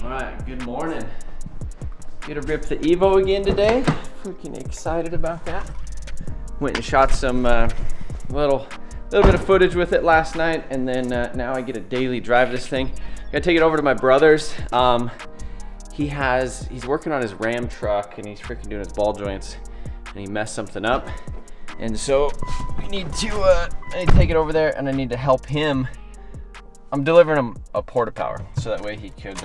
Alright, good morning. Get to rip the EVO again today. Freaking excited about that. Went and shot some little bit of footage with it last night, and then now I get a daily drive this thing. Gotta take it over to my brother's. He's working on his Ram truck, and he's freaking doing his ball joints, and he messed something up. And so we need to I need to take it over there, and I need to help him. I'm delivering him a porta power, so that way he could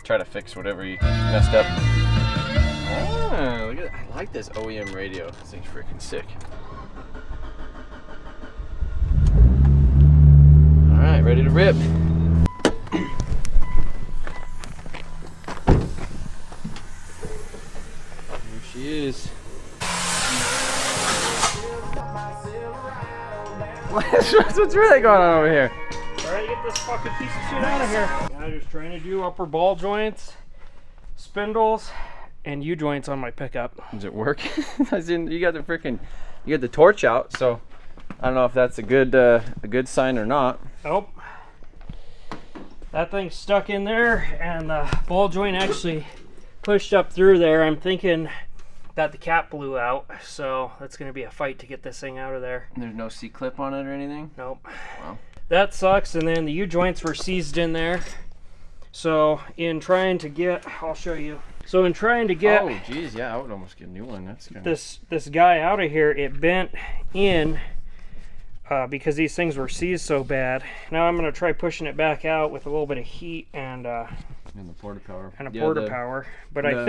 try to fix whatever he messed up. Oh, look at that. I like this OEM radio. This thing's freaking sick. All right, ready to rip. There she is. What's really going on over here? Alright, get this fucking piece of shit out of here. I'm just trying to do upper ball joints, spindles, and U-joints on my pickup. Does it work? You got the torch out, so I don't know if that's a good sign or not. Nope. That thing's stuck in there, and the ball joint actually pushed up through there. I'm thinking that the cap blew out, so that's going to be a fight to get this thing out of there. And there's no C-clip on it or anything? Nope. Wow. That sucks. And then the U-joints were seized in there. So in trying to get, I'll show you. So in trying to get, oh geez, yeah, I would almost get a new one. That's kind of... this guy out of here, it bent in because these things were seized so bad. Now I'm going to try pushing it back out with a little bit of heat and the porta power. And a porta power. But I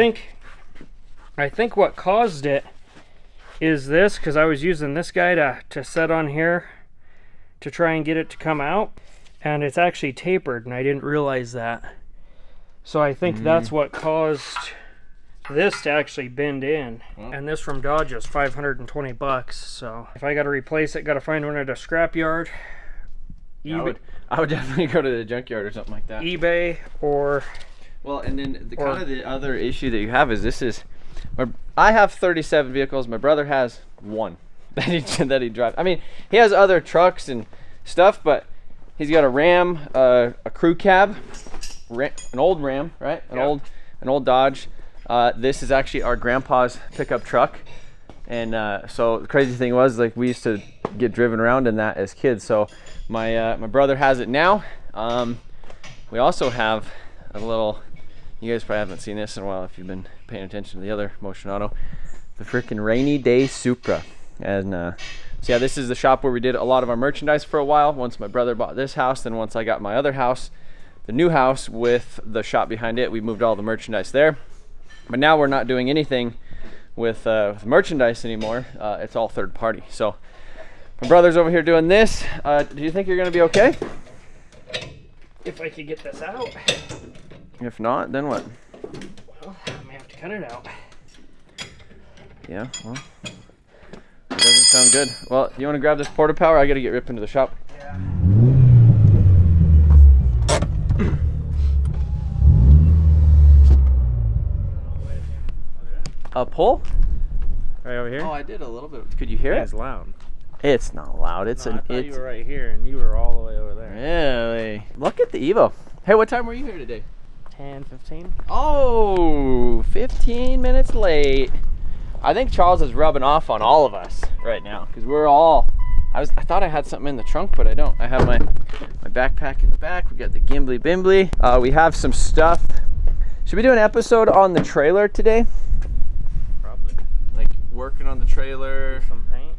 think what caused it is this, because I was using this guy to set on here to try and get it to come out, and it's actually tapered, and I didn't realize that. So I think that's what caused this to actually bend in. And this from Dodge is $520, so if I got to replace it, got to find one at a scrapyard. I would definitely go to the junkyard or something like that. eBay or... Well, and then the other issue that you have is I have 37 vehicles. My brother has one that he drives. I mean, he has other trucks and stuff, but he's got a Ram, a crew cab, an old Ram, right? An old Dodge. This is actually our grandpa's pickup truck, and so the crazy thing was, like, we used to get driven around in that as kids. So my brother has it now. We also have a little. You guys probably haven't seen this in a while if you've been paying attention to the other Motion Auto. The freaking Rainy Day Supra. And so yeah, this is the shop where we did a lot of our merchandise for a while. Once my brother bought this house, then once I got my other house, the new house with the shop behind it, we moved all the merchandise there. But now we're not doing anything with merchandise anymore. It's all third party. So my brother's over here doing this. Do you think you're gonna be okay? If I could get this out. If not, then what? Well, I may have to cut it out. Yeah, well, it doesn't sound good. Well, you want to grab this porta power? I got to get ripped into the shop. Yeah. A pull? Right over here? Oh, I did a little bit. Could you hear it? It's loud. It's not loud. I thought you were right here and you were all the way over there. Really? Look at the EVO. Hey, what time were you here today? 10:15. Oh, 15 minutes late. I think Charles is rubbing off on all of us right now because we're all. I thought I had something in the trunk, but I don't. I have my backpack in the back. We got the gimbly bimbly. We have some stuff. Should we do an episode on the trailer today? Probably. Like working on the trailer. Some paint.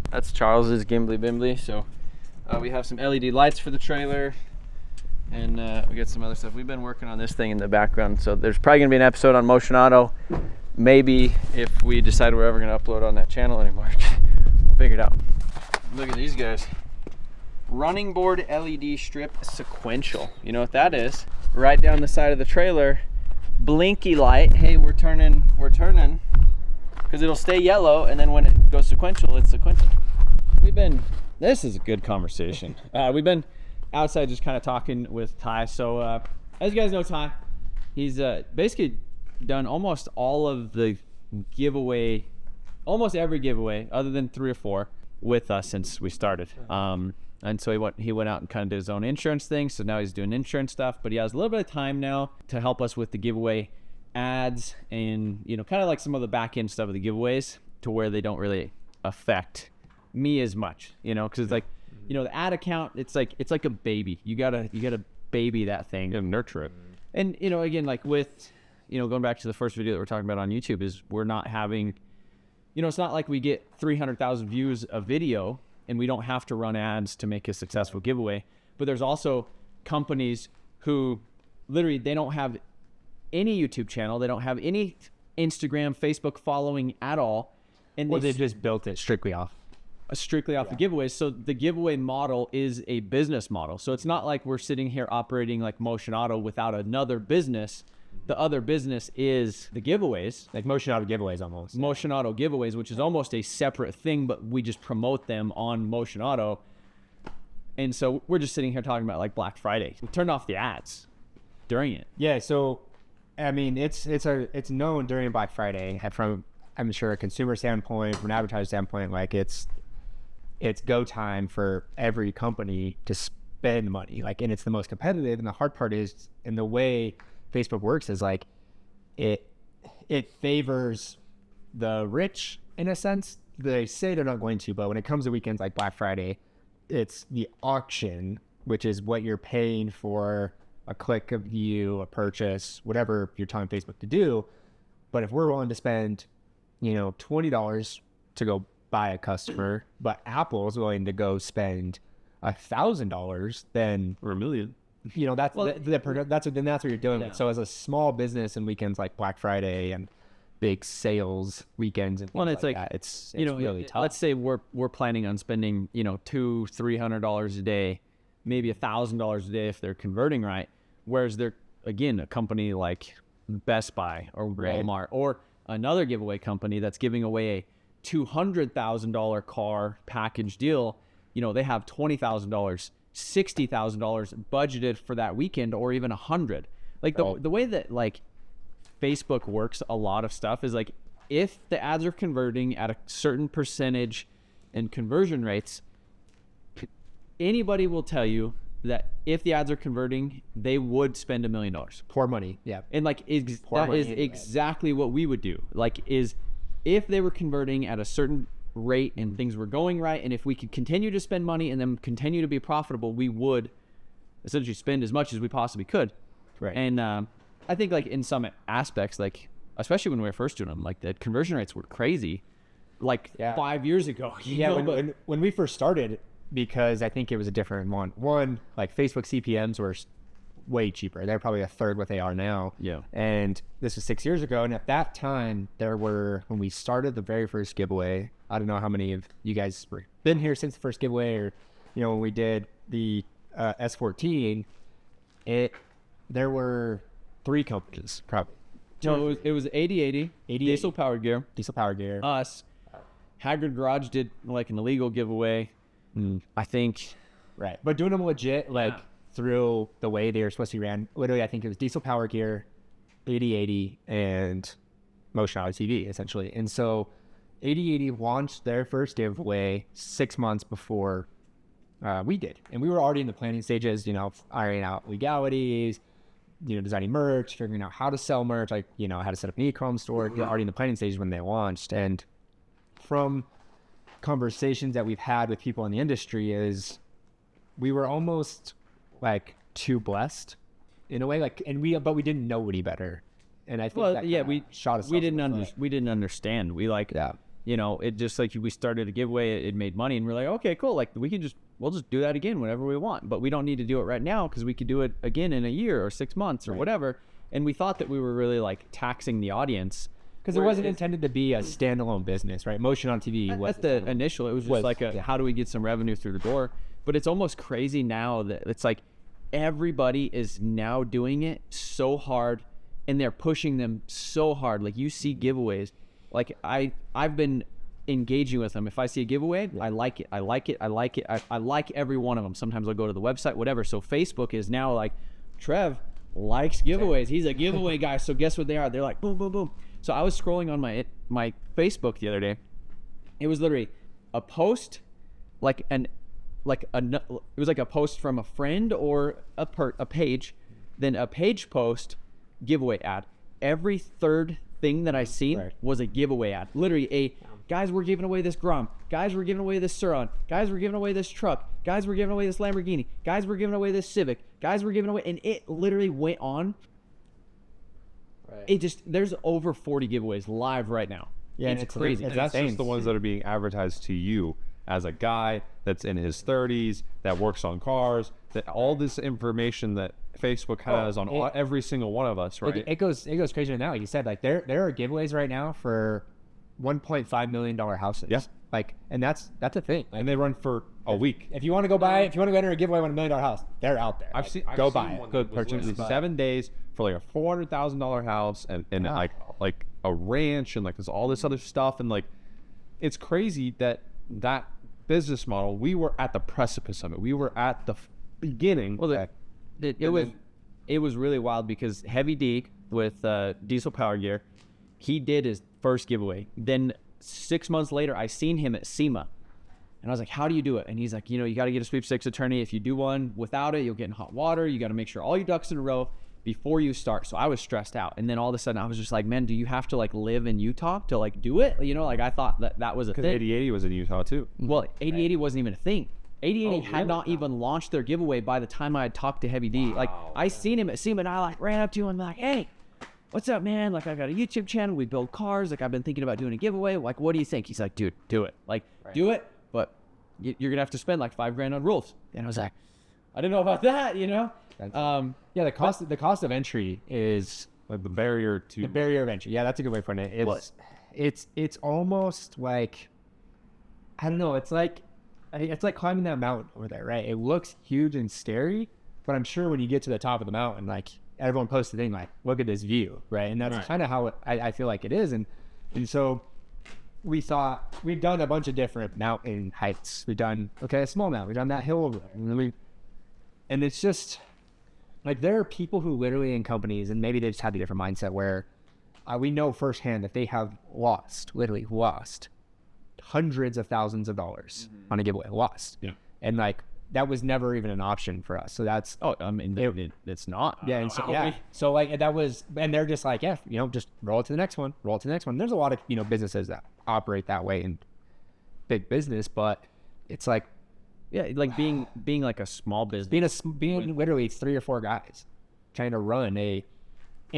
That's Charles's gimbly bimbly. So we have some LED lights for the trailer. And we got some other stuff. We've been working on this thing in the background, so there's probably gonna be an episode on Motion Auto. Maybe if we decide we're ever gonna upload on that channel anymore. We'll figure it out. Look at these guys. Running board LED strip sequential. You know what that is? Right down the side of the trailer. Blinky light. Hey, we're turning. Because it'll stay yellow, and then when it goes sequential, it's sequential. This is a good conversation. We've been outside just kind of talking with Ty. So as you guys know, Ty, he's basically done almost all of the almost every giveaway other than 3 or 4 with us since we started. And so he went out and kind of did his own insurance thing. So now he's doing insurance stuff, but he has a little bit of time now to help us with the giveaway ads and, you know, kind of like some of the back end stuff of the giveaways to where they don't really affect me as much, you know, because it's like, you know, the ad account, it's like a baby. You gotta baby that thing and nurture it. And, you know, again, like with, you know, going back to the first video that we're talking about on YouTube, is we're not having, you know, it's not like we get 300,000 views a video and we don't have to run ads to make a successful giveaway. But there's also companies who literally, they don't have any YouTube channel, they don't have any Instagram, Facebook following at all, and they just built it strictly off the giveaways. So the giveaway model is a business model. So it's not like we're sitting here operating like Motion Auto without another business. The other business is the giveaways, like Motion Auto giveaways, almost Motion Auto giveaways, which is almost a separate thing, but we just promote them on Motion Auto. And so we're just sitting here talking about like Black Friday. We turned off the ads during it. Yeah, so I mean, it's known during Black Friday from, I'm sure, a consumer standpoint, from an advertiser standpoint, like it's go time for every company to spend money, like, and it's the most competitive. And the hard part is, in the way Facebook works, is like it favors the rich in a sense. They say they're not going to, but when it comes to weekends like Black Friday, it's the auction, which is what you're paying for a click, a view, a purchase, whatever you're telling Facebook to do. But if we're willing to spend, you know, $20 to go buy a customer, but Apple is willing to go spend $1,000, then, or $1 million, you know, that's what you're doing. Yeah. So as a small business, and weekends like Black Friday and big sales weekends, and well, it's like that, it's you know, really tough. Let's say we're planning on spending, you know, $200-$300 a day, maybe $1,000 a day if they're converting right. Whereas they're, again, a company like Best Buy or Walmart or another giveaway company that's giving away a $200,000 car package deal, you know, they have $20,000, $60,000 budgeted for that weekend, or even $100,000. Like the way that like Facebook works, a lot of stuff is like, if the ads are converting at a certain percentage and conversion rates, anybody will tell you that if the ads are converting, they would spend $1 million. Pour money, yeah. And like that is exactly what we would do. Like, is if they were converting at a certain rate and things were going right, and if we could continue to spend money and then continue to be profitable, we would essentially spend as much as we possibly could. Right. And I think like in some aspects, like especially when we were first doing them, like the conversion rates were crazy, like 5 years ago. When we first started, because I think it was a different one. One, like Facebook CPMs were way cheaper. They're probably a third what they are now. Yeah. And this was 6 years ago. And at that time, when we started the very first giveaway, I don't know how many of you guys were been here since the first giveaway, or, you know, when we did the S14, there were 3 companies probably. No, it was 80/80, Diesel Power Gear, us. Haggard Garage did like an illegal giveaway. I think, right, but doing them legit, like through the way they were supposed to be ran. Literally, I think it was Diesel Power Gear, 80/80, and Motion Auto TV, essentially. And so 80/80 launched their first giveaway 6 months before we did, and we were already in the planning stages, you know, ironing out legalities, you know, designing merch, figuring out how to sell merch, like, you know, how to set up an e-com store. Already in the planning stages when they launched. And from conversations that we've had with people in the industry, is we were almost like too blessed in a way, like, but we didn't know any better. And I think we shot us. We didn't understand. We like, you know, it just like we started a giveaway, it made money, and we're like, okay, cool. Like we'll just do that again whenever we want, but we don't need to do it right now because we could do it again in a year or 6 months or whatever. And we thought that we were really like taxing the audience. Because it wasn't intended to be a standalone business, right? Motion on TV was the initial. It was just like how do we get some revenue through the door? But it's almost crazy now that it's like everybody is now doing it so hard, and they're pushing them so hard. Like you see giveaways, like I've been engaging with them. If I see a giveaway, I like it. I like every one of them. Sometimes I'll go to the website, whatever. So Facebook is now like, Trev likes giveaways. He's a giveaway guy. So guess what they are? They're like boom, boom, boom. So I was scrolling on my Facebook the other day. It was literally a post, like it was like a post from a friend or a page, then a page post, giveaway ad. Every third thing that I seen was a giveaway ad. Literally guys, we're giving away this Grom. Guys, we're giving away this Suron. Guys, we're giving away this truck. Guys, we're giving away this Lamborghini. Guys, we're giving away this Civic. Guys, we're giving away, and it literally went on. It there's over 40 giveaways live right now. Yeah, it's crazy. And that's just the ones that are being advertised to you as a guy that's in his 30s that works on cars. That all this information that Facebook has on every single one of us, right? It goes crazier now. Like you said, like there are giveaways right now for $1.5 million houses. Yeah. Like, and that's a thing. And they run for a week. If you want to go buy, if you want to go enter a giveaway on $1 million house, they're out there. I've seen buy one it. that was literally 7 days for like a $400,000 house and like a ranch and like there's all this other stuff, and like it's crazy that business model, we were at the precipice of it. We were at the beginning. Well, it was really wild because Heavy D with Diesel Power Gear, he did his first giveaway. Then 6 months later, I seen him at SEMA. And I was like, how do you do it? And he's like, you got to get a sweepstakes attorney. If you do one without it, you'll get in hot water. You got to make sure all your ducks in a row before you start. So I was stressed out. And then all of a sudden I was just like, man, do you have to like live in Utah to like do it? Like I thought that was a thing. 8080 was in Utah too. Well, 8080 wasn't even a thing. 8080 had not even launched their giveaway by the time I had talked to Heavy D. Like I seen him at SEMA and I like ran up to him and like, hey, what's up, man? Like, I got a YouTube channel. We build cars. Like, I've been thinking about doing a giveaway. Like, what do you think? He's like, dude, do it. Like, do it. But you're going to have to spend like $5,000 on rules. And I was like, I didn't know about that, Yeah, the cost of entry is Like the barrier of entry. Yeah, that's a good way of putting it. It's almost like, I don't know. It's like climbing that mountain over there, right? It looks huge and scary, but I'm sure when you get to the top of the mountain, like everyone posts a thing like, look at this view, right? And that's kind of how I feel like it is. And so we thought, we've done a bunch of different mountain heights. We've done, a small mountain. We've done that hill over there. And it's just, like, there are people who literally in companies, and maybe they just have a different mindset where we know firsthand that they have literally lost hundreds of thousands of dollars on a giveaway. Yeah. And like, that was never even an option for us. So that's, it's not. Yeah. And so like that was, and they're just like, yeah, just roll it to the next one, There's a lot of, businesses that operate that way in big business, but it's like, yeah, like being like a small business, being literally 3 or 4 guys trying to run in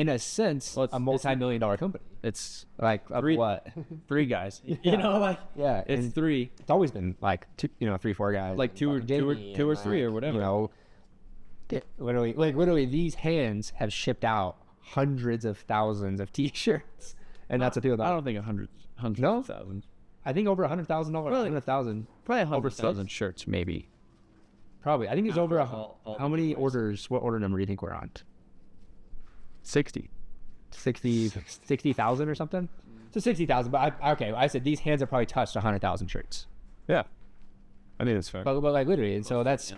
a sense, a multi-million-dollar company. It's like what? 3 guys. Yeah. Yeah, it's 3. It's always been like 2, 3, 4 guys. Like two or 3 or whatever. Literally, these hands have shipped out hundreds of thousands of T-shirts, and that's a deal. I don't think hundreds of thousands. I think over $100,000. Probably 100,000. Probably 100,000 shirts, maybe. Probably. I think it's over. How many orders? What order number do you think we're on? 60,000 or something. So 60,000. But I said these hands have probably touched 100,000 shirts. Yeah, I think that's fair. But like literally, and so that's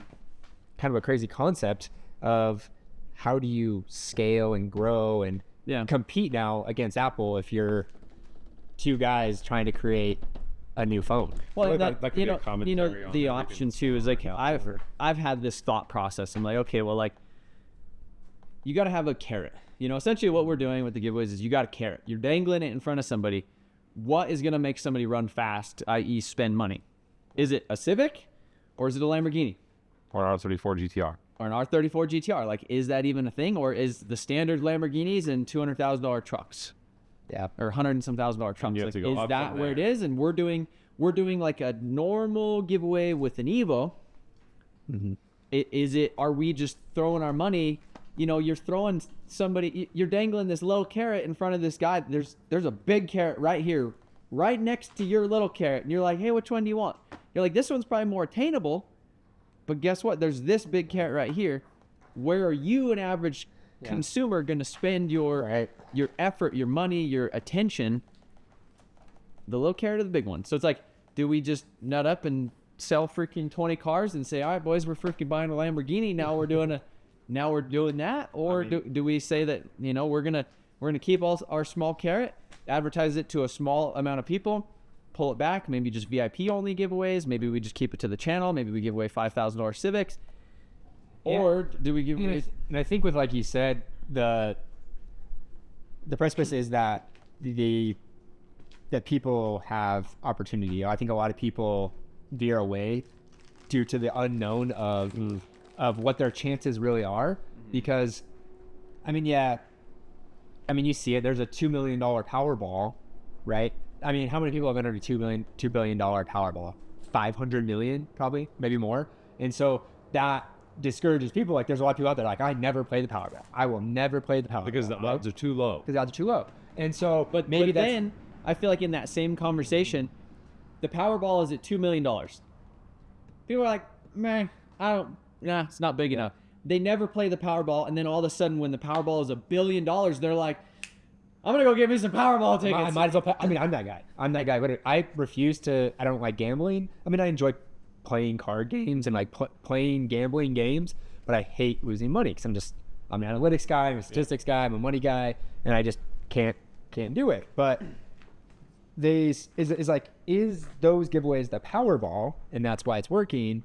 kind of a crazy concept of how do you scale and grow and compete now against Apple if you're 2 guys trying to create a new phone. Well, the option too is like I've had this thought process. I'm like, okay, well, like you got to have a carrot. Essentially what we're doing with the giveaways is you got a carrot. You're dangling it in front of somebody. What is going to make somebody run fast, i.e. spend money? Is it a Civic or is it a Lamborghini? Or an R34 GTR. Or an R34 GTR. Like, is that even a thing? Or is the standard Lamborghinis and $200,000 trucks? Yeah. Or $100 and some thousand $1,000 trucks. Like, is that where it is? And we're doing like a normal giveaway with an EVO. Mm-hmm. Are we just throwing our money? You're throwing you're dangling this little carrot in front of this guy. There's a big carrot right here, right next to your little carrot. And you're like, hey, which one do you want? You're like, this one's probably more attainable. But guess what? There's this big carrot right here. Where are you, an average consumer, going to spend your effort, your money, your attention? The little carrot or the big one? So it's like, do we just nut up and sell freaking 20 cars and say, all right, boys, we're freaking buying a Lamborghini. Now we're doing that, or do we say that we're gonna keep our small carrot, advertise it to a small amount of people, pull it back, maybe just VIP only giveaways, maybe we just keep it to the channel, maybe we give away $5,000 Civics, or do we give away? And I think with, like you said, the precipice is that that people have opportunity. I think a lot of people veer away due to the unknown of what their chances really are, because I mean you see it, there's a $2 million Powerball, right? I mean, how many people have entered a $2 billion Powerball? 500 million, probably, maybe more. And so that discourages people. Like, there's a lot of people out there like, I never play the Powerball. I will never play the Powerball Because the odds are too low. Because the odds are too low. And so, But maybe that's, then I feel like in that same conversation, the Powerball is at $2 million. People are like, man, it's not big enough. They never play the Powerball, and then all of a sudden, when the Powerball is $1 billion, they're like, I'm gonna go get me some Powerball tickets. I might as well. I'm that guy. I refuse to. I don't like gambling. I mean, I enjoy playing card games and like playing gambling games, but I hate losing money because I'm an analytics guy, I'm a statistics guy, I'm a money guy, and I just can't do it. But is those giveaways the Powerball, and that's why it's working,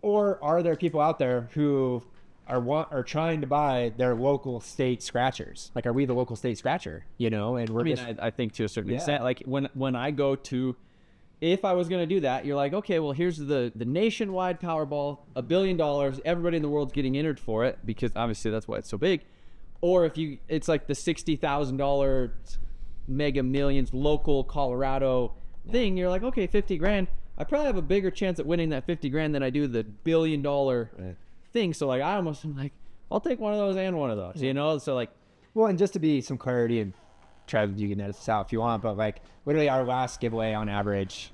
or are there people out there who are trying to buy their local state scratchers? Like, are we the local state scratcher? You know, and we're I think to a certain extent, like when I go to, if I was going to do that, you're like, okay, well, here's the nationwide Powerball, $1 billion. Everybody in the world's getting entered for it because obviously that's why it's so big. Or it's like the $60,000 Mega Millions local Colorado thing. You're like, okay, 50 grand. I probably have a bigger chance at winning that 50 grand than I do the $1 billion thing. So like, I'm like, I'll take one of those and one of those, you know? So like, well, and just to be some clarity, and Trev, you can edit this out if you want, but like literally our last giveaway on average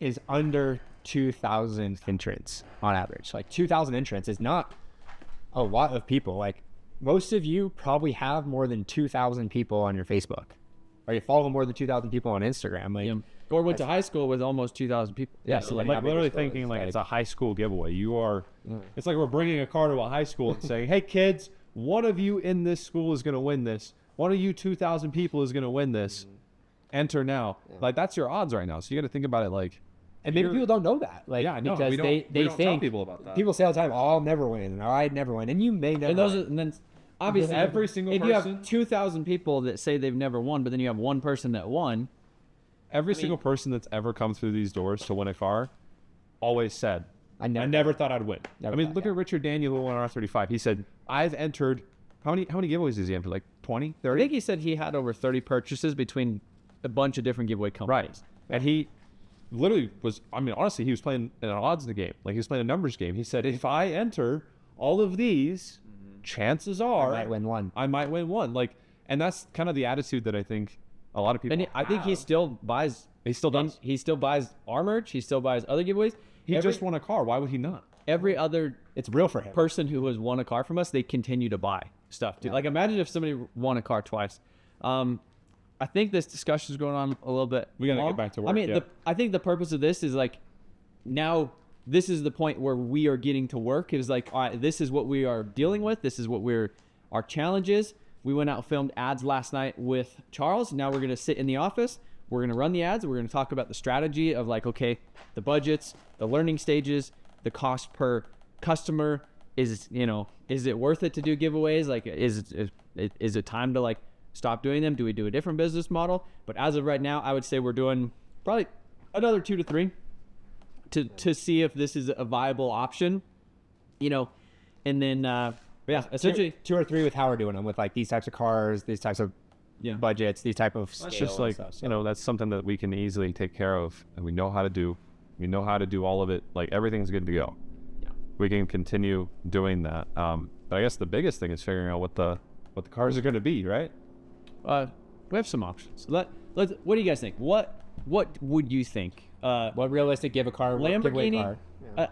is under 2,000 entrants on average. Like 2,000 entrants is not a lot of people. Like, most of you probably have more than 2,000 people on your Facebook, or you follow more than 2,000 people on Instagram. Like, or went to high school with almost 2,000 people. Yeah, So like literally thinking like it's a high school giveaway. It's like we're bringing a car to a high school and saying, hey kids, one of you in this school is going to win this. One of you 2,000 people is going to win this. Enter now. Like, that's your odds right now. So you got to think about it like, and maybe people don't know that. Like, no, because we they don't think tell people about that. People say all the time, oh, I'll never win, or I'd never win. And you may never win. And then obviously every single if person, you have 2,000 people that say they've never won, but then you have one person that won. Every single person that's ever come through these doors to win a car always said, I never thought I'd win. Look at Richard Daniel who won R35. He said, I've entered, how many giveaways does he enter? Like 20, 30? I think he said he had over 30 purchases between a bunch of different giveaway companies. Right. And he literally was, honestly, he was playing an odds game. Like, he was playing a numbers game. He said, if I enter all of these, chances are I might win one. Like, and that's kind of the attitude that I think a lot of people And I think he still buys. He still does. He still buys our merch. He still buys other giveaways. He just won a car. Why would he not? Every other It's real for him. person who has won a car from us, they continue to buy stuff. Dude. Like, imagine if somebody won a car twice. I think this discussion is going on a little bit. We gotta long. get back to work. I mean, yeah. I think the purpose of this is like, now this is the point where we are getting to work. It is like, all right, this is what we are dealing with. This is what our challenge is. We went out and filmed ads last night with Charles. Now we're going to sit in the office. We're going to run the ads. We're going to talk about the strategy of like, okay, the budgets, the learning stages, the cost per customer. Is it worth it to do giveaways? Like, is it time to like stop doing them? Do we do a different business model? But as of right now, I would say we're doing probably another 2 to 3 to see if this is a viable option, and then, yeah, essentially 2 or 3 with how we're doing them, with like these types of cars, these types of budgets, these type of It's scale just like, and stuff, so. that's something that we can easily take care of, and we know how to do. We know how to do all of it. Like, everything's good to go. Yeah. We can continue doing that. But I guess the biggest thing is figuring out what the cars are going to be, right? we have some options. Let's. What do you guys think? What would you think? What realistic giveaway Lamborghini car?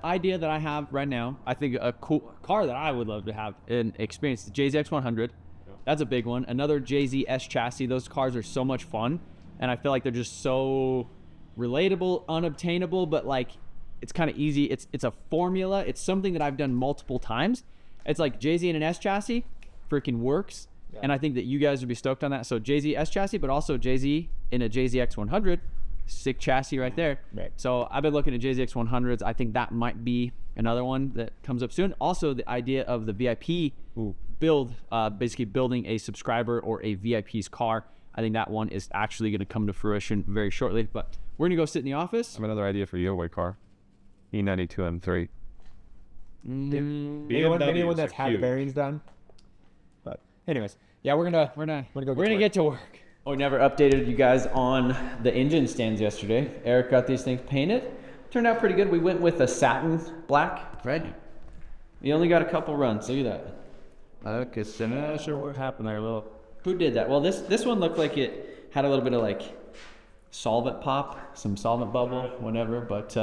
idea that I have right now. I think a cool car that I would love to have and experience, the Jay-Z X100. That's a big one. Another Jay-Z S chassis. Those cars are so much fun, and I feel like they're just so relatable, unobtainable, but like it's kind of easy. It's a formula. It's something that I've done multiple times. It's like Jay-Z in an S chassis freaking works. Yeah. And I think that you guys would be stoked on that. So Jay-Z S chassis, but also Jay-Z in a Jay-Z X100, sick chassis right there. Right. So I've been looking at JZX 100s. I think that might be another one that comes up soon. Also, the idea of the VIP build, basically building a subscriber or a VIP's car. I think that one is actually going to come to fruition very shortly. But we're going to go sit in the office. I have another idea for your giveaway car. E92 M3. Anyone that's had the bearings done. But anyways, yeah, we're gonna get to work. Oh, we never updated you guys on the engine stands yesterday. Eric got these things painted. Turned out pretty good. We went with a satin black. Right. You only got a couple runs. Look at that. Okay, so not sure what happened there, little. Who did that? Well, this one looked like it had a little bit of like solvent pop, some solvent bubble, whatever. But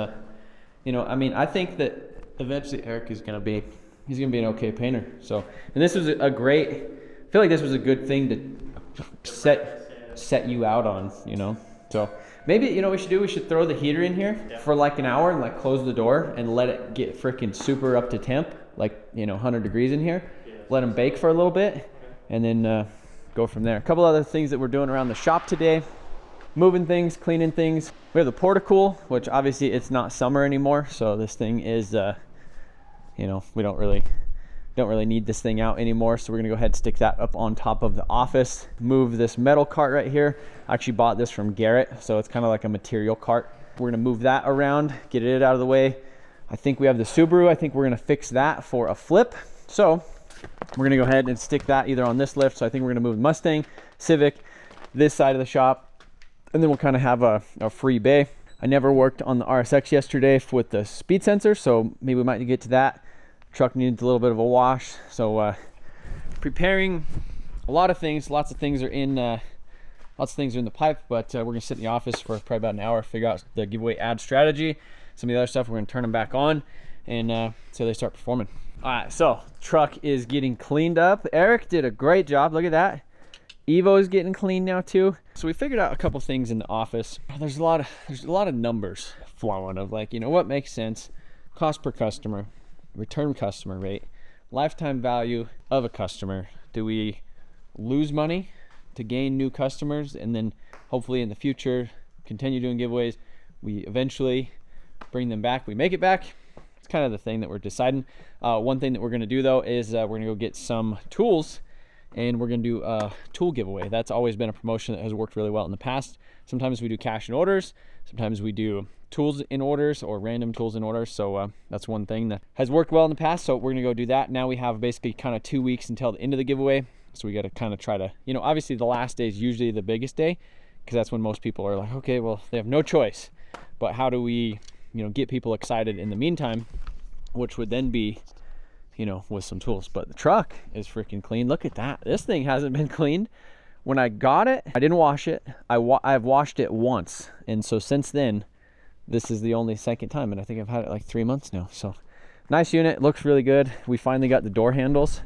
you know, I mean, I think that eventually Eric is gonna be an okay painter. So, and this was a great. I feel like this was a good thing to set you out on, you know. So maybe, you know, we should throw the heater in here for like an hour and like close the door and let it get freaking super up to temp, like, you know, 100 degrees in here. Let them bake for a little bit, and then go from there. A couple other things that we're doing around the shop today: moving things, cleaning things. We have the portacool, which obviously it's not summer anymore, so this thing is, you know, we don't really need this thing out anymore. So we're gonna go ahead and stick that up on top of the office. Move this metal cart right here. I actually bought this from Garrett, so it's kind of like a material cart. We're gonna move that around, get it out of the way. I think we have the Subaru. I think we're gonna fix that for a flip. So we're gonna go ahead and stick that either on this lift. So I think we're gonna move Mustang, Civic, this side of the shop, and then we'll kind of have a free bay. I never worked on the RSX yesterday with the speed sensor, so maybe we might get to that. Truck needs a little bit of a wash, so preparing a lot of things. Lots of things are in the pipe, but we're gonna sit in the office for probably about an hour, figure out the giveaway ad strategy. Some of the other stuff we're gonna turn them back on, and so they start performing. All right, so truck is getting cleaned up. Eric did a great job. Look at that. Evo is getting cleaned now too. So we figured out a couple things in the office. There's a lot of numbers flowing of, like, you know, what makes sense: cost per customer, return customer rate, lifetime value of a customer. Do we lose money to gain new customers, and then hopefully in the future continue doing giveaways? We eventually bring them back, we make it back. It's kind of the thing that we're deciding. One thing that we're going to do though is we're going to go get some tools, and we're going to do a tool giveaway. That's always been a promotion that has worked really well in the past. Sometimes we do cash and orders, sometimes we do tools in orders or random tools in orders. So that's one thing that has worked well in the past, so we're gonna go do that. Now we have basically kind of 2 weeks until the end of the giveaway, so we got to kind of try to, you know, obviously the last day is usually the biggest day, because that's when most people are like, okay, well, they have no choice. But how do we, you know, get people excited in the meantime, which would then be, you know, with some tools. But the truck is freaking clean. Look at that. This thing hasn't been cleaned. When I got it, I didn't wash it. I've washed it once, and so since then, this is the only second time, and I think I've had it like 3 months now. So nice unit, looks really good. We finally got the door handles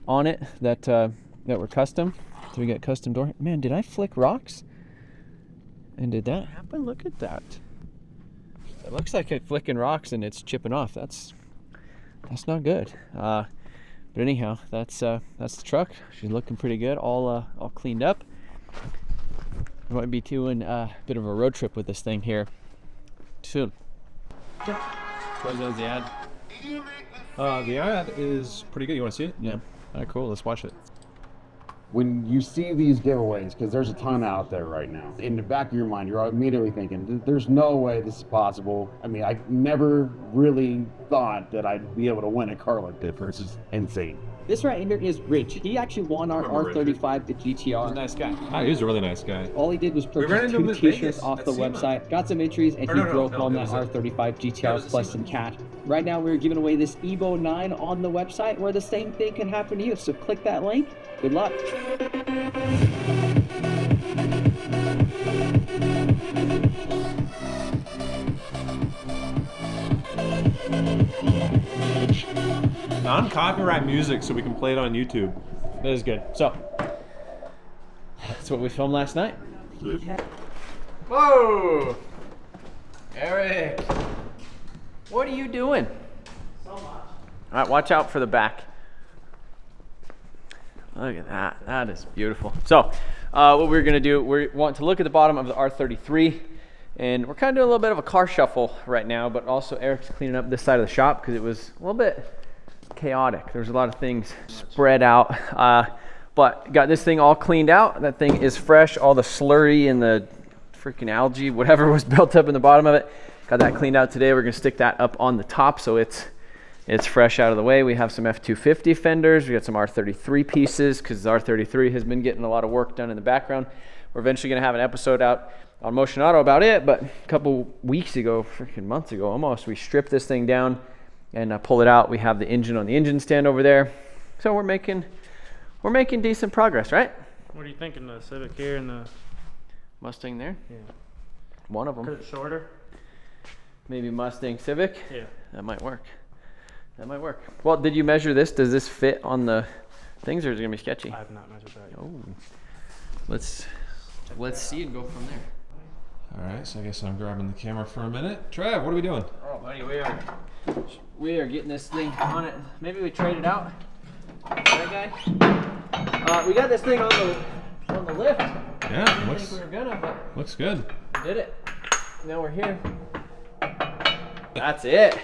on it that were custom. So we got custom door. Man, did I flick rocks? And did that happen? Look at that. It looks like I'm flicking rocks and it's chipping off. That's not good. But anyhow, that's the truck. She's looking pretty good, all cleaned up. We might be doing a bit of a road trip with this thing here soon. What is the ad? The ad is pretty good. You want to see it? Yeah. All right, cool. Let's watch it. When you see these giveaways, because there's a ton out there right now, in the back of your mind, you're immediately thinking, there's no way this is possible. I mean, I never really thought that I'd be able to win a car like this. This is insane. This right here is Rich. He actually won our R35, the GTR. He's a nice guy. Ah, he's a really nice guy. All he did was purchase 2 t-shirts off the website, got some entries, and he drove home that R35 GTR plus some cash. Right now, we're giving away this EVO 9 on the website, where the same thing can happen to you. So click that link. Good luck. Non-copyright music, so we can play it on YouTube. That is good. So that's what we filmed last night. Whoa, Eric, what are you doing? So much. All right, watch out for the back. Look at that. That is beautiful. So what we're going to do, we want to look at the bottom of the R33. And we're kind of doing a little bit of a car shuffle right now, but also Eric's cleaning up this side of the shop because it was a little bit chaotic. There was a lot of things spread out, but got this thing all cleaned out. That thing is fresh. All the slurry and the freaking algae, whatever was built up in the bottom of it, got that cleaned out today. We're gonna stick that up on the top so it's fresh out of the way. We have some F250 fenders. We got some R33 pieces because the R33 has been getting a lot of work done in the background. We're eventually gonna have an episode out on Motion Auto about it, but a couple weeks ago, freaking months ago almost, we stripped this thing down and pull it out. We have the engine on the engine stand over there. So we're making decent progress, right? What are you thinking, the Civic here and the Mustang there? Yeah. One of them. Put it shorter? Maybe Mustang Civic? Yeah. That might work. That might work. Well, did you measure this? Does this fit on the things or is it gonna be sketchy? I have not measured that yet. Oh. Let's see and go from there. All right, so I guess I'm grabbing the camera for a minute. Trev, what are we doing? Oh, buddy, we are getting this thing on it. Maybe we trade it out. That guy. We got this thing on the lift. Yeah, I didn't think we were gonna, but looks good. we did it. Now we're here. That's it.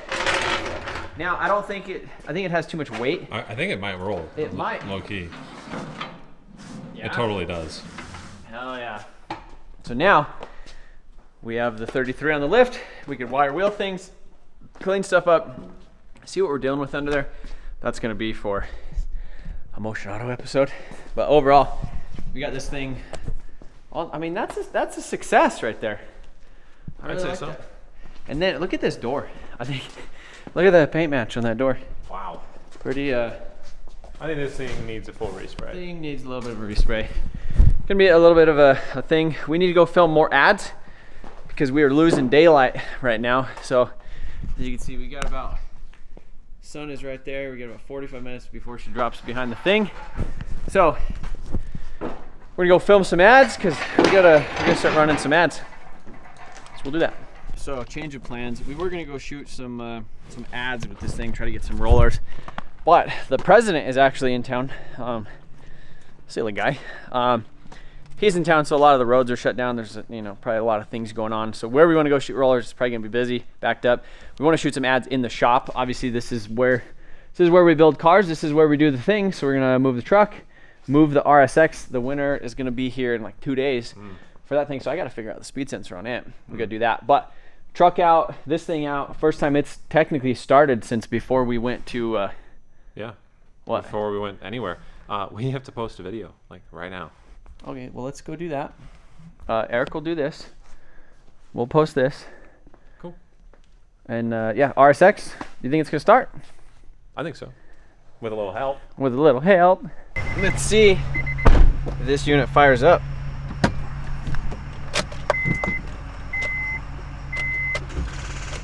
Now I think it has too much weight. I think it might roll. It might. Low key. Yeah. It totally does. Hell yeah. So now we have the 33 on the lift. We can wire wheel things, clean stuff up, see what we're dealing with under there. That's gonna be for a Motion Auto episode. But overall, we got this thing on. I mean, that's a success right there. I'd say so. That. And then look at this door. I think, look at that paint match on that door. Wow. Pretty, I think this thing needs a full respray. Thing needs a little bit of a respray. Gonna be a little bit of a thing. We need to go film more ads because we are losing daylight right now. So as you can see, we got about, sun is right there. We got about 45 minutes before she drops behind the thing. So we're gonna go film some ads because we're gonna start running some ads. So we'll do that. So change of plans. We were gonna go shoot some ads with this thing, try to get some rollers, but the president is actually in town. Silly guy. He's in town, so a lot of the roads are shut down. There's probably a lot of things going on. So where we want to go shoot rollers is probably gonna be busy, backed up. We want to shoot some ads in the shop. Obviously, this is where we build cars. This is where we do the thing. So we're gonna move the truck, move the RSX. The winner is gonna be here in like 2 days for that thing. So I got to figure out the speed sensor on it. We got to do that. But truck out, this thing out. First time it's technically started since before we went to. Yeah. What? Before we went anywhere, we have to post a video like right now. Okay, well let's go do that. Eric will do this. We'll post this. Cool. And yeah, RSX. You think it's gonna start? I think so. With a little help. With a little help. Let's see if this unit fires up.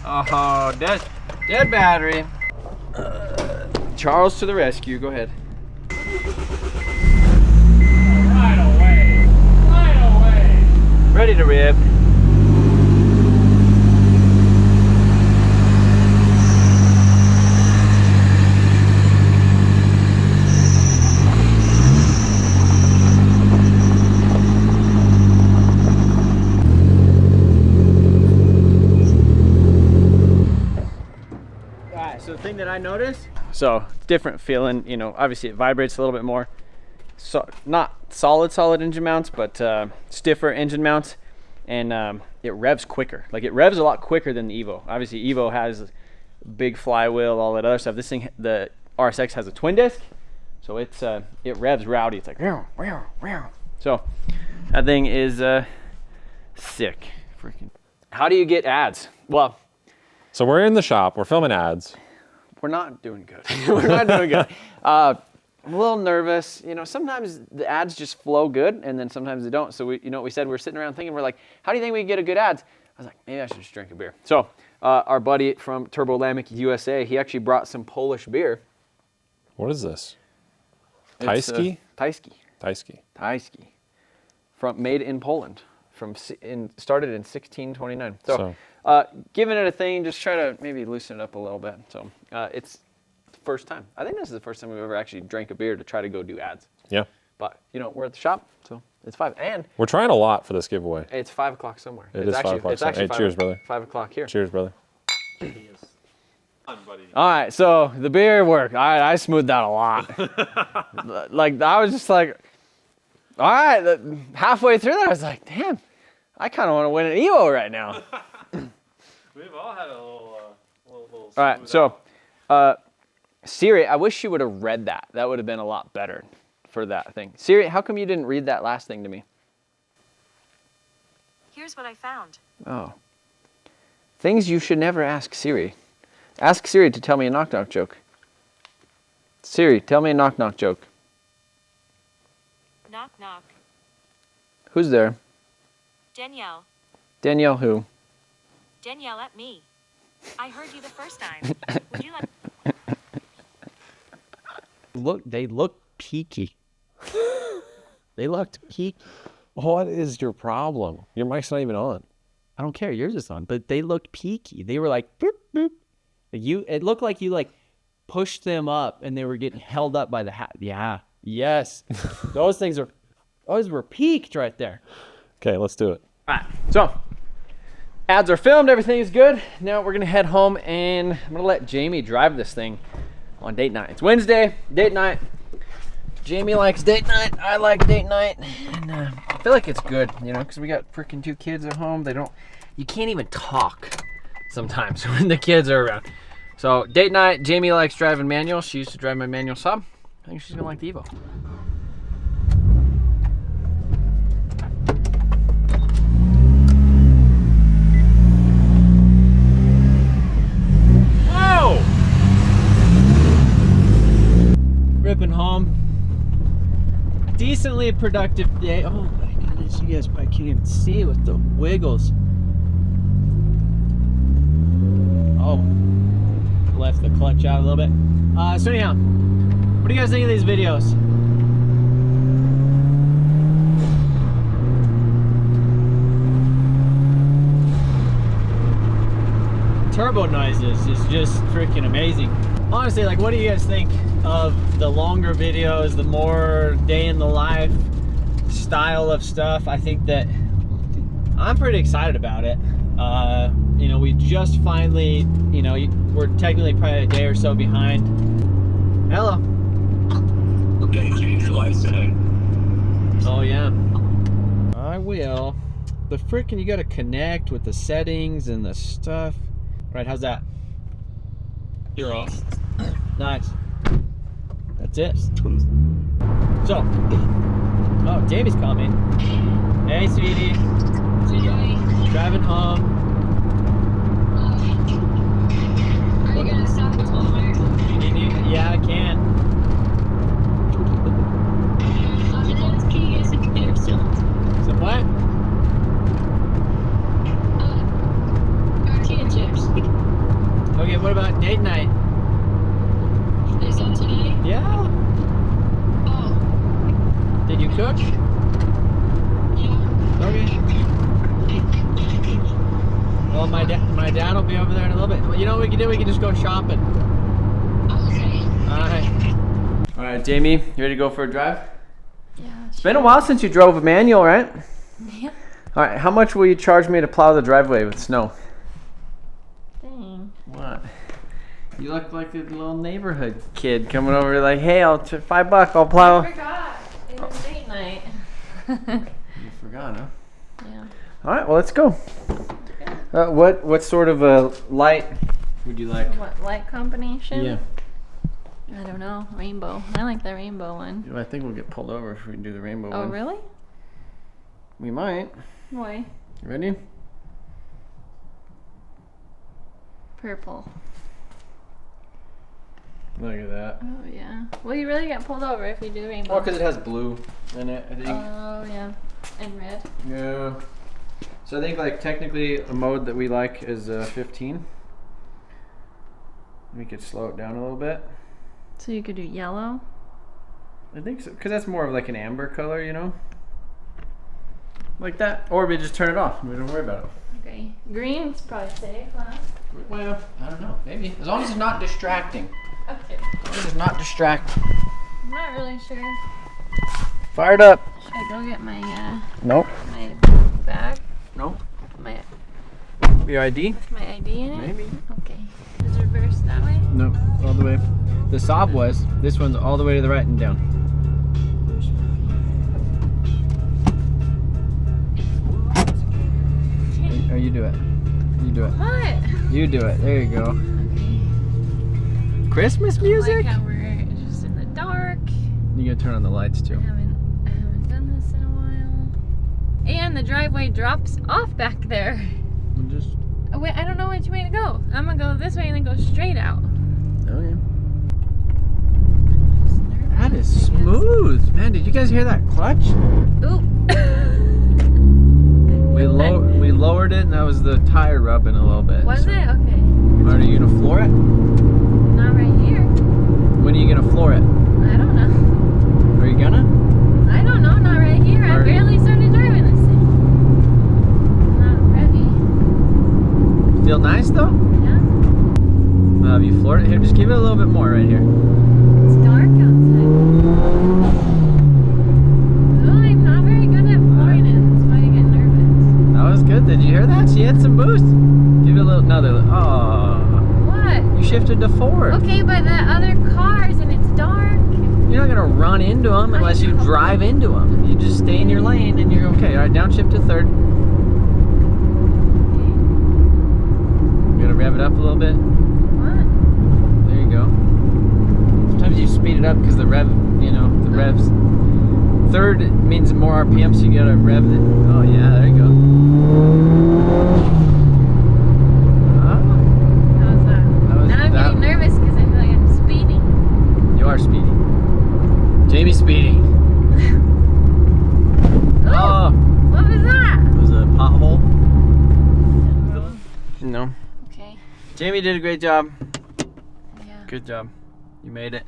Oh, dead battery. Charles to the rescue. Go ahead. Right away. Ready to rip. So the thing that I noticed, so different feeling, obviously it vibrates a little bit more. So not solid engine mounts, but stiffer engine mounts, and it revs quicker. Like it revs a lot quicker than the Evo. Obviously Evo has big flywheel, all that other stuff. This thing, the RSX has a twin disc, so it revs rowdy. It's like meow, meow, meow. So that thing is sick. Freaking. How do you get ads? Well, So we're in the shop. We're filming ads. we're not doing good. We're not doing good. I'm a little nervous. Sometimes the ads just flow good, and then sometimes they don't. So we said we were sitting around thinking, we're like, how do you think we can get a good ads? I was like, maybe I should just drink a beer. So our buddy from Turbo Lamic USA, he actually brought some Polish beer. What is this? It's, Tajski? Tajski. Tajski. Made in Poland. Started in 1629. So giving it a thing, just try to maybe loosen it up a little bit. So it's the first time. I think this is the first time we've ever actually drank a beer to try to go do ads. Yeah. But we're at the shop, so It's 5. And We're trying a lot for this giveaway. it's 5 o'clock somewhere. It is 5 o'clock. It's actually Hey, cheers, brother. 5 o'clock here. Cheers, brother. All right, so the beer worked. All right, I smoothed out a lot. Like, I was just like, all right, halfway through there, I was like, damn, I kind of want to win an EVO right now. We've all had a little All right, so Siri, I wish you would have read that. That would have been a lot better for that thing. Siri, how come you didn't read that last thing to me? Here's what I found. Oh. Things you should never ask Siri. Ask Siri to tell me a knock-knock joke. Siri, tell me a knock-knock joke. Knock knock. Who's there? Danielle. Danielle who? Danielle at me. I heard you the first time. Would you like... Look, they look peaky. They looked peaky. What is your problem? Your mic's not even on. I don't care. Yours is on, but they looked peaky. They were like, boop, boop. It looked like you like pushed them up and they were getting held up by the hat. Yeah. Yes. Those were peaked right there. Okay, let's do it. All right, so ads are filmed, everything is good. Now we're gonna head home and I'm gonna let Jaymie drive this thing on date night. It's Wednesday, date night. Jaymie likes date night, I like date night. And I feel like it's good, you know, because we got freaking 2 kids at home. You can't even talk sometimes when the kids are around. So date night, Jaymie likes driving manual. She used to drive my manual sub. I think she's gonna like the EVO. Whoa! Ripping home. Decently productive day. Oh my goodness, you guys probably can't even see with the wiggles. Oh, left the clutch out a little bit. So anyhow, what do you guys think of these videos? Turbo noises is just freaking amazing. Honestly, like, what do you guys think of the longer videos, the more day in the life style of stuff? I think that I'm pretty excited about it. You know, we just finally, you know, we're technically probably a day or so behind. Hello. Okay, change your life today. Oh yeah. I will. The frickin' you gotta connect with the settings and the stuff. Right, how's that? You're off. Nice. That's it. So, oh, Jamie's coming. Hey, sweetie. Driving home. Are you gonna stop at Walmart? Yeah, I can. I'm gonna ask you guys if they're still. So what? Tortilla chips. Okay, what about date night? Is that today? Yeah. Oh, Did you cook? yeah. Okay. Well, my dad will be over there in a little bit. Well, you know what we can do? We can just go shopping. Okay. All right, Jaymie, you ready to go for a drive? Yeah. It's been a while since you drove a manual, right? Yeah. All right, how much will you charge me to plow the driveway with snow? Dang. What? You look like a little neighborhood kid coming over like, hey, I'll $5, I'll plow. I forgot. It was date night. You forgot, huh? Yeah. All right, well, let's go. What sort of a light would you like? What, light combination? Yeah. I don't know. Rainbow. I like the rainbow one. I think we'll get pulled over if we do the rainbow one. Oh, really? We might. Why? You ready? Purple. Look at that. Oh, yeah. Well, you really get pulled over if you do rainbow. Well, because it has blue in it, I think. Oh, yeah. And red. Yeah. So I think, like, technically a mode that we like is 15. We could slow it down a little bit. So you could do yellow? I think so, because that's more of like an amber color, you know? Like that. Or we just turn it off and we don't worry about it. Okay. Green's probably safe, huh? Well, I don't know. Maybe. As long as it's not distracting. Okay. As long as it's not distracting. I'm not really sure. Fired up. Should I go get my Nope. my bag? Nope. My Your ID? with my ID in it? Maybe. Okay. Is it reversed that way? Nope. All the way. The Saab was. This one's all the way to the right and down. Oh, you do it. You do it. What? You do it. There you go. Christmas music? Like how we're just in the dark. You gotta turn on the lights too. I haven't done this in a while. And the driveway drops off back there. Just. Oh, wait, I don't know which way to go. I'm gonna go this way and then go straight out. Oh yeah. That is smooth, man. Did you guys hear that clutch? Ooh. We lowered it, and that was the tire rubbing a little bit. Was so. it? Okay. Are you gonna floor it? Not right here. When are you gonna floor it? I don't know. Are you gonna? I don't know. Not right here. I barely started driving this thing. Not ready. Feel nice though? Yeah. Have you floored it? Here, just give it a little bit more right here. It's dark outside. Oh, I'm not very good at flooring it. That's why I get nervous. That was good. Did you hear that? She had some boost. Give it a little. Another. Oh. What? You shifted to forward. Okay, but the other cars and it's dark. You're not gonna run into them unless you drive into them. You just stay in your lane and you're okay. All right, downshift to third. You gotta rev it up a little bit. What? There you go. Sometimes you speed it up because the rev, you know, the revs. Third means more RPM, so you gotta rev it. Oh yeah, there you go. How's that? Now I'm getting nervous because I feel like I'm speeding. You are speeding. Jaymie's speeding. Oh! What was that? It was a pothole. No. Okay. Jaymie did a great job. Yeah. Good job. You made it.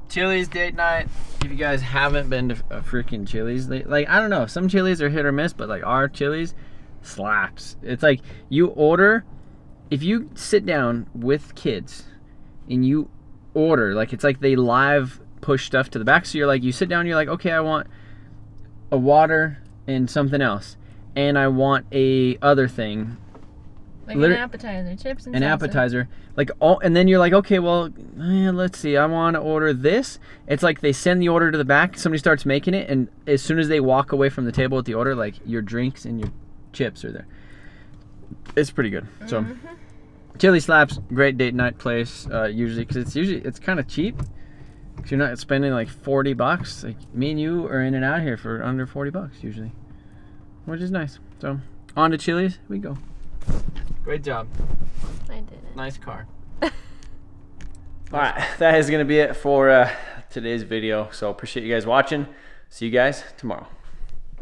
Chili's date night. If you guys haven't been to a freaking Chili's, like, I don't know, some Chili's are hit or miss, but like our Chili's slaps. It's like you order, if you sit down with kids and you order, like it's like they live push stuff to the back. So you're like, you sit down, you're like, okay, I want a water and something else, and I want a other thing. Like an appetizer, chips and an salsa. appetizer, like all, and then you're like, okay, well, let's see, I want to order this. It's like they send the order to the back, somebody starts making it, and as soon as they walk away from the table with the order, like your drinks and your chips are there. It's pretty good. So Chili slaps, great date night place, usually, because it's kind of cheap, because you're not spending like $40. Like me and you are in and out here for under $40 usually, which is nice. So on to Chili's we go. Great job. I did it. Nice car. Alright, that is going to be it for today's video. So appreciate you guys watching. See you guys tomorrow.